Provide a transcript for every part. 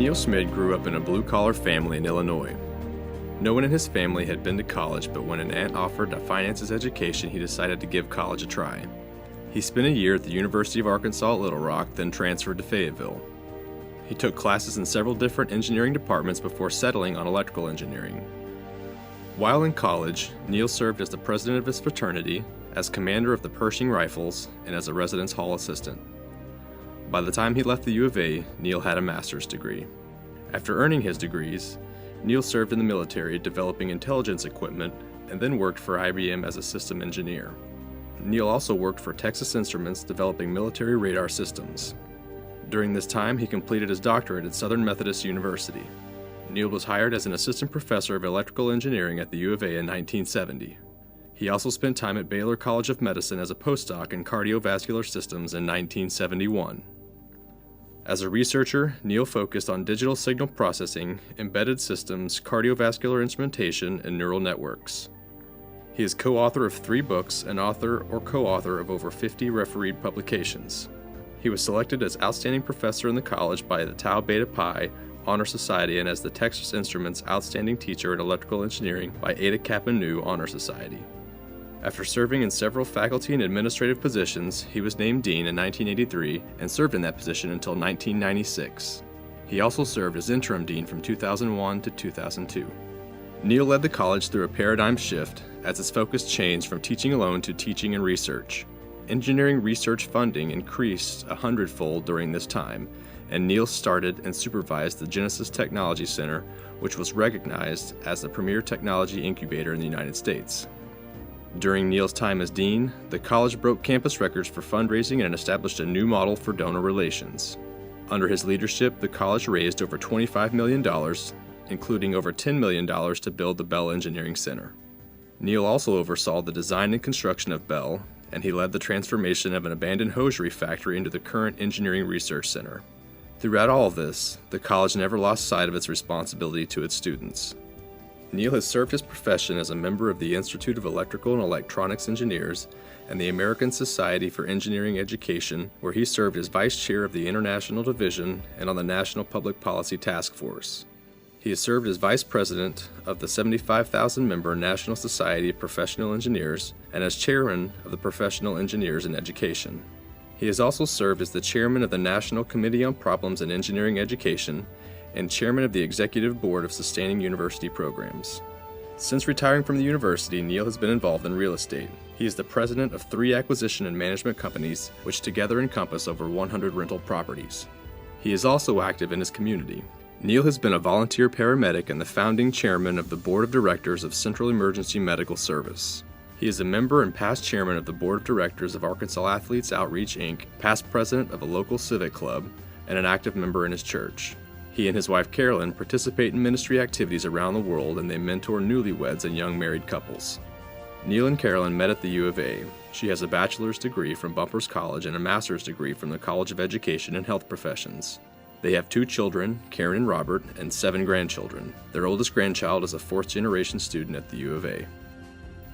Neil Schmitt grew up in a blue-collar family in Illinois. No one in his family had been to college, but when an aunt offered to finance his education, he decided to give college a try. He spent a year at the University of Arkansas at Little Rock, then transferred to Fayetteville. He took classes in several different engineering departments before settling on electrical engineering. While in college, Neil served as the president of his fraternity, as commander of the Pershing Rifles, and as a residence hall assistant. By the time he left the U of A, Neil had a master's degree. After earning his degrees, Neil served in the military developing intelligence equipment and then worked for IBM as a system engineer. Neil also worked for Texas Instruments developing military radar systems. During this time, he completed his doctorate at Southern Methodist University. Neil was hired as an assistant professor of electrical engineering at the U of A in 1970. He also spent time at Baylor College of Medicine as a postdoc in cardiovascular systems in 1971. As a researcher, Neil focused on digital signal processing, embedded systems, cardiovascular instrumentation, and neural networks. He is co-author of 3 books and author or co-author of over 50 refereed publications. He was selected as Outstanding Professor in the college by the Tau Beta Pi Honor Society and as the Texas Instruments Outstanding Teacher in Electrical Engineering by Eta Kappa Nu Honor Society. After serving in several faculty and administrative positions, he was named dean in 1983 and served in that position until 1996. He also served as interim dean from 2001 to 2002. Neil led the college through a paradigm shift as its focus changed from teaching alone to teaching and research. Engineering research funding increased 100-fold during this time, and Neil started and supervised the Genesis Technology Center, which was recognized as the premier technology incubator in the United States. During Neil's time as dean, the college broke campus records for fundraising and established a new model for donor relations. Under his leadership, the college raised over $25 million, including over $10 million to build the Bell Engineering Center. Neil also oversaw the design and construction of Bell, and he led the transformation of an abandoned hosiery factory into the current Engineering Research Center. Throughout all of this, the college never lost sight of its responsibility to its students. Neil has served his profession as a member of the Institute of Electrical and Electronics Engineers and the American Society for Engineering Education, where he served as vice chair of the International Division and on the National Public Policy Task Force. He has served as vice president of the 75,000-member National Society of Professional Engineers and as chairman of the Professional Engineers in Education. He has also served as the chairman of the National Committee on Problems in Engineering Education and chairman of the Executive Board of Sustaining University Programs. Since retiring from the university, Neil has been involved in real estate. He is the president of 3 acquisition and management companies, which together encompass over 100 rental properties. He is also active in his community. Neil has been a volunteer paramedic and the founding chairman of the Board of Directors of Central Emergency Medical Service. He is a member and past chairman of the Board of Directors of Arkansas Athletes Outreach, Inc., past president of a local civic club, and an active member in his church. He and his wife Carolyn participate in ministry activities around the world, and they mentor newlyweds and young married couples. Neil and Carolyn met at the U of A. She has a bachelor's degree from Bumpers College and a master's degree from the College of Education and Health Professions. They have 2 children, Karen and Robert, and 7 grandchildren. Their oldest grandchild is a 4th-generation student at the U of A.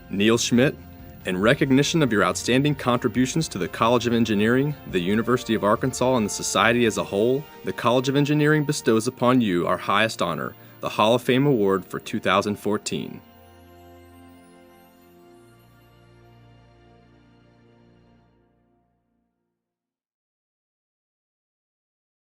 Neil Schmitt, in recognition of your outstanding contributions to the College of Engineering, the University of Arkansas, and the society as a whole, the College of Engineering bestows upon you our highest honor, the Hall of Fame Award for 2014.